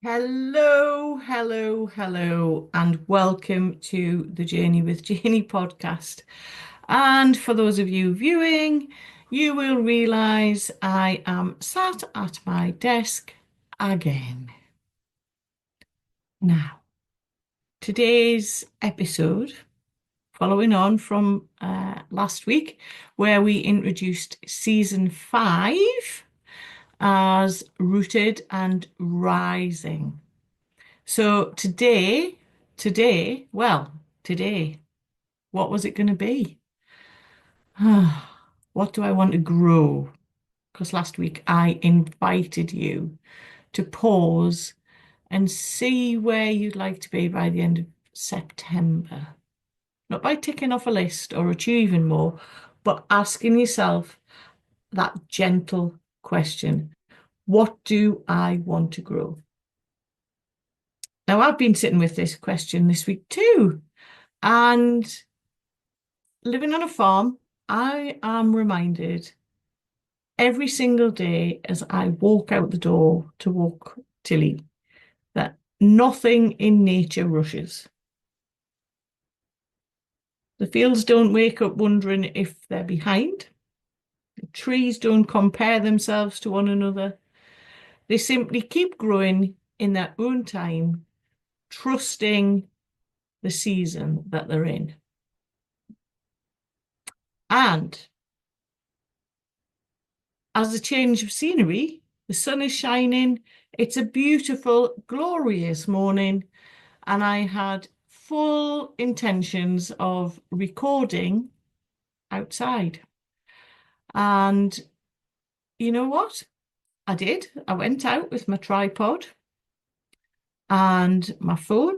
Hello, hello, hello, and welcome to the Journey with Janie podcast. And for those of you viewing, you will realize I am sat at my desk again. Now, today's episode, following on from last week, where we introduced season 5 as Rooted and Rising. So today, what was it going to be? What do I want to grow? Because last week I invited you to pause and see where you'd like to be by the end of September. Not by ticking off a list or achieving more, but asking yourself that gentle question. What do I want to grow? Now, I've been sitting with this question this week too. And living on a farm, I am reminded every single day as I walk out the door to walk Tilly that nothing in nature rushes. The fields don't wake up wondering if they're behind. The trees don't compare themselves to one another. They simply keep growing in their own time, trusting the season that they're in. And as a change of scenery, the sun is shining. It's a beautiful, glorious morning, and I had full intentions of recording outside. And you know what? I did. I went out with my tripod and my phone,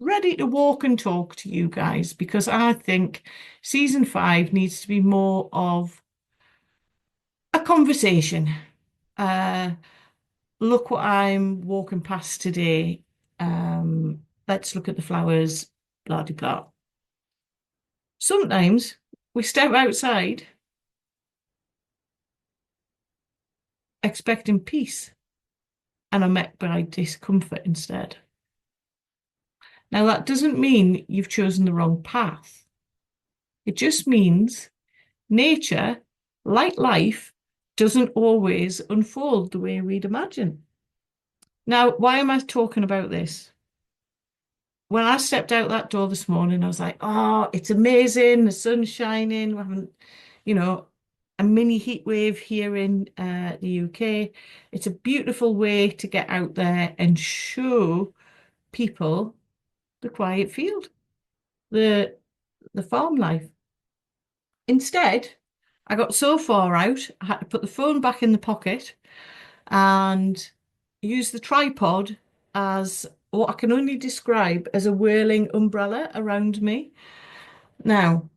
ready to walk and talk to you guys, because I think season 5 needs to be more of a conversation. Uh, Look what I'm walking past today. Let's look at the flowers, blah de blah. Sometimes we step outside expecting peace and are met by discomfort instead. Now, that doesn't mean you've chosen the wrong path. It just means nature, like life, doesn't always unfold the way we'd imagine. Now, why am I talking about this? When I stepped out that door this morning, I was like, oh, it's amazing. The sun's shining. We're having, you know, a mini heat wave here in the UK. It's a beautiful way to get out there and show people the quiet field, the the farm life. Instead, I got so far out, I had to put the phone back in the pocket and use the tripod as what I can only describe as a whirling umbrella around me. Now,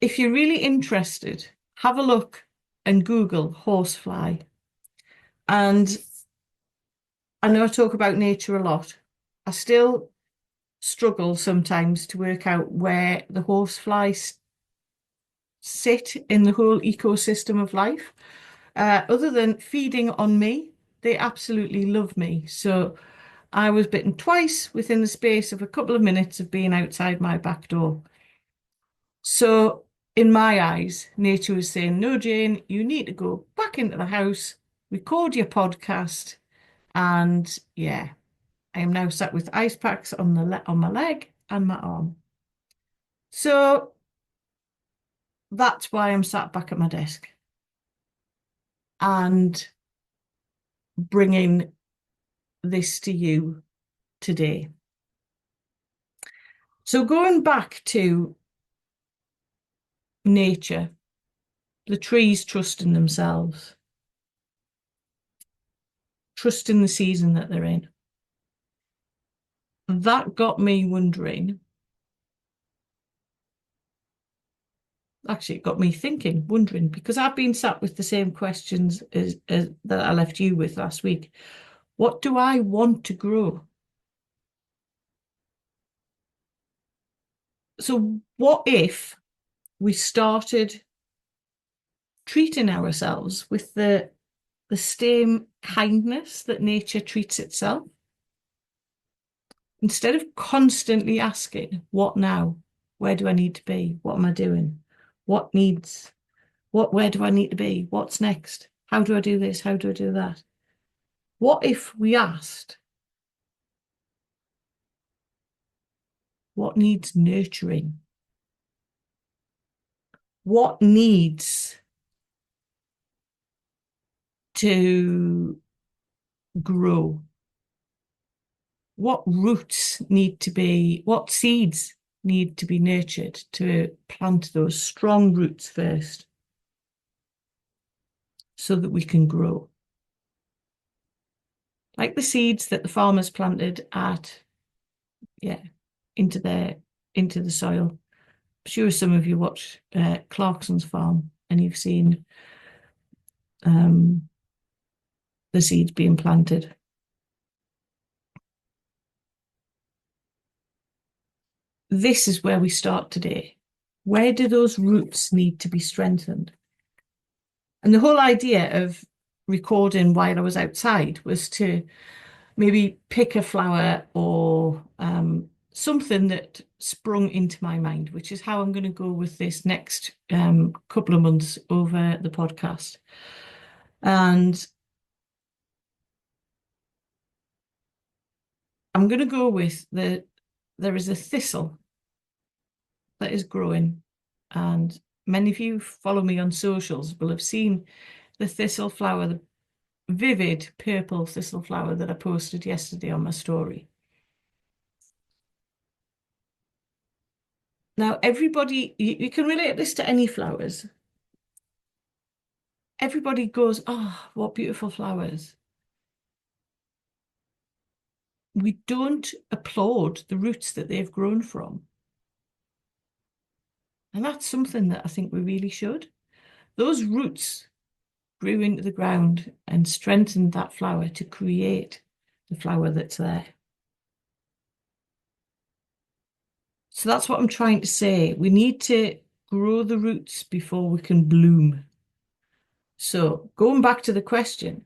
if you're really interested, have a look and Google horsefly. And I know I talk about nature a lot. I still struggle sometimes to work out where the horseflies sit in the whole ecosystem of life. Other than feeding on me, they absolutely love me. So I was bitten twice within the space of a couple of minutes of being outside my back door. So, in my eyes, nature was saying, no, Jane, you need to go back into the house, record your podcast. And yeah, I am now sat with ice packs on on my leg and my arm. So that's why I'm sat back at my desk and bringing this to you today. So going back to nature, the trees trusting themselves, trusting the season that they're in. That got me wondering. Actually, it got me thinking, wondering, because I've been sat with the same questions as that I left you with last week. What do I want to grow? So, what if we started treating ourselves with the the same kindness that nature treats itself. Instead of constantly asking, what now? Where do I need to be? What am I doing? What needs, where do I need to be? What's next? How do I do this? How do I do that? What if we asked, what needs nurturing? What needs to grow? What roots need to be, what seeds need to be nurtured to plant those strong roots first so that we can grow? Like the seeds that the farmers planted yeah, into the soil. I'm sure some of you watch Clarkson's farm and you've seen the seeds being planted. This is where we start today. Where do those roots need to be strengthened? And the whole idea of recording while I was outside was to maybe pick a flower or something that sprung into my mind, which is how I'm going to go with this next couple of months over the podcast. And I'm going to go with there is a thistle that is growing, and many of you follow me on socials will have seen the thistle flower, the vivid purple thistle flower that I posted yesterday on my story. Now, everybody, you can relate this to any flowers. Everybody goes, oh, what beautiful flowers. We don't applaud the roots that they've grown from. And that's something that I think we really should. Those roots grew into the ground and strengthened that flower to create the flower that's there. So that's what I'm trying to say. We need to grow the roots before we can bloom. So going back to the question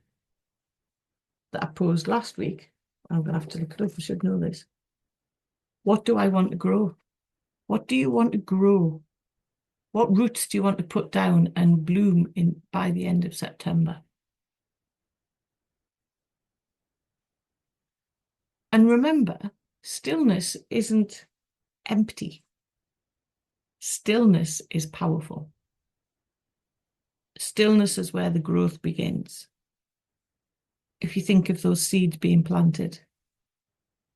that I posed last week, I'm going to have to look it up. I should know this. What do I want to grow? What do you want to grow? What roots do you want to put down and bloom in by the end of September? And remember, stillness isn't empty. Stillness is powerful. Stillness is where the growth begins. If you think of those seeds being planted,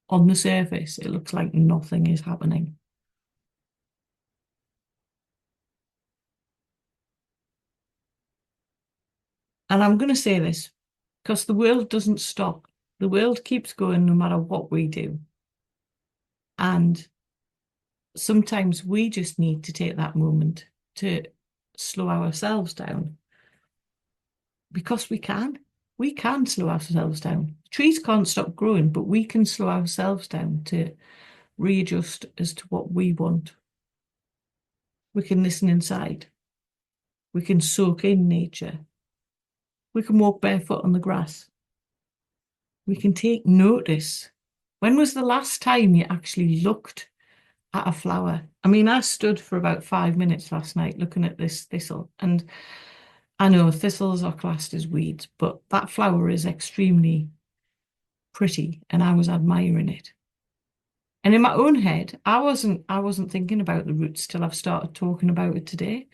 on the surface, it looks like nothing is happening. And I'm going to say this because the world doesn't stop. The world keeps going no matter what we do. And sometimes we just need to take that moment to slow ourselves down because we can. We can slow ourselves down. Trees can't stop growing, but we can slow ourselves down to readjust as to what we want. We can listen inside. We can soak in nature. We can walk barefoot on the grass. We can take notice. When was the last time you actually looked at a flower? I mean, I stood for about 5 minutes last night looking at this thistle, and I know thistles are classed as weeds, but that flower is extremely pretty, and I was admiring it. And in my own head, I wasn't thinking about the roots till I've started talking about it today.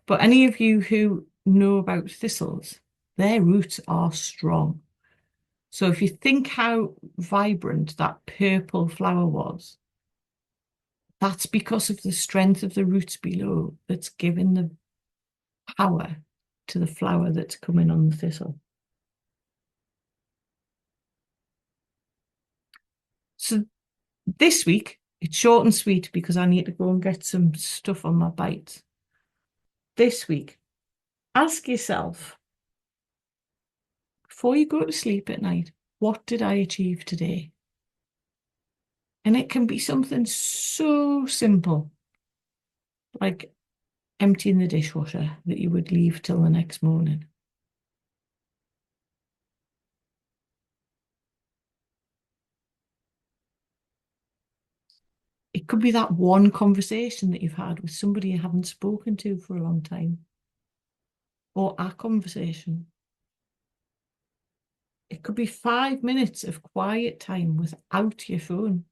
But any of you who know about thistles, their roots are strong. So if you think how vibrant that purple flower was, that's because of the strength of the roots below that's given the power to the flower that's coming on the thistle. So this week, it's short and sweet because I need to go and get some stuff on my bite. This week, ask yourself, before you go to sleep at night, what did I achieve today? And it can be something so simple, like emptying the dishwasher that you would leave till the next morning. It could be that one conversation that you've had with somebody you haven't spoken to for a long time, or a conversation. It could be 5 minutes of quiet time without your phone.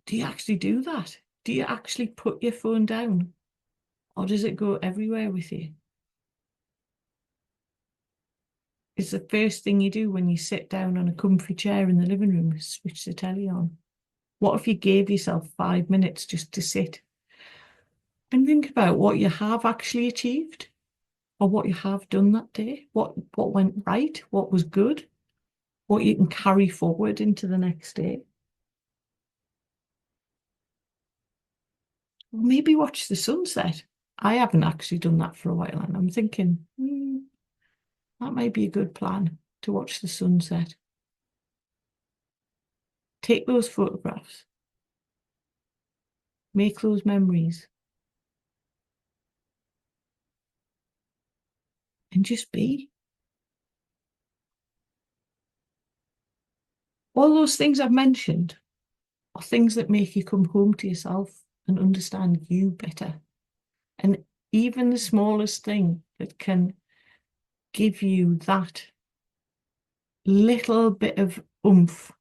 Do you actually do that? Do you actually put your phone down? Or does it go everywhere with you? It's the first thing you do when you sit down on a comfy chair in the living room, switch the telly on. What if you gave yourself 5 minutes just to sit and think about what you have actually achieved or what you have done that day? What went right? What was good? What you can carry forward into the next day? Or maybe watch the sunset. I haven't actually done that for a while, and I'm thinking, that might be a good plan to watch the sunset. Take those photographs, make those memories, and just be. All those things I've mentioned are things that make you come home to yourself and understand you better. And even the smallest thing that can give you that little bit of oomph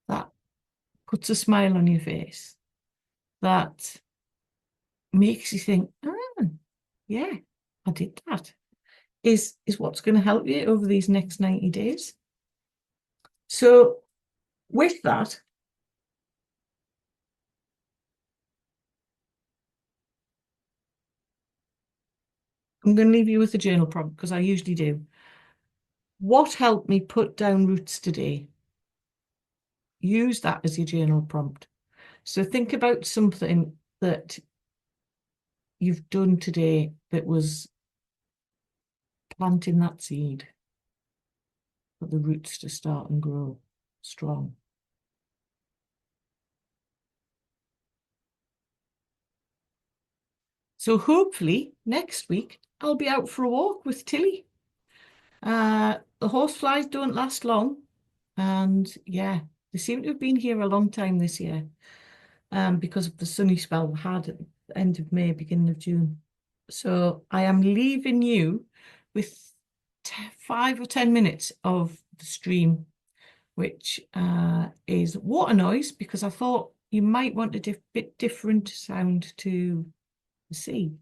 that puts a smile on your face, that makes you think, yeah, I did that, is what's going to help you over these next 90 days. So with that, I'm going to leave you with a journal prompt because I usually do. What helped me put down roots today? Use that as your journal prompt. So think about something that you've done today that was planting that seed for the roots to start and grow strong. So hopefully next week I'll be out for a walk with Tilly. The horseflies don't last long, and yeah, they seem to have been here a long time this year, because of the sunny spell we had at the end of May, beginning of June. So I am leaving you with 5 or 10 minutes of the stream, which is water noise, because I thought you might want a bit different sound to the sea.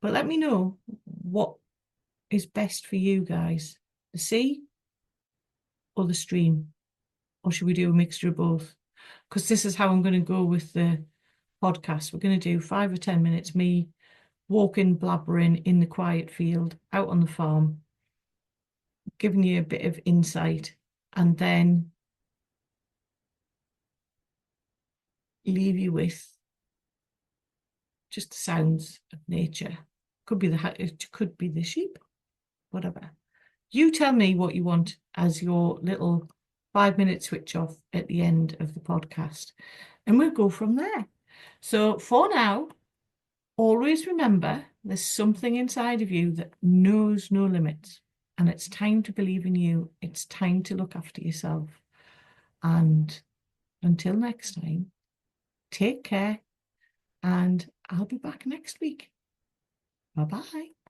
But let me know what is best for you guys, the sea or the stream, or should we do a mixture of both? Because this is how I'm going to go with the podcast. We're going to do 5 or 10 minutes, me walking, blabbering in the quiet field out on the farm, giving you a bit of insight, and then leave you with just the sounds of nature. It could be the sheep, whatever. You tell me what you want as your little 5 minute switch off at the end of the podcast, and we'll go from there. So for now, always remember there's something inside of you that knows no limits, and it's time to believe in you. It's time to look after yourself. And until next time, take care, and I'll be back next week. Bye-bye.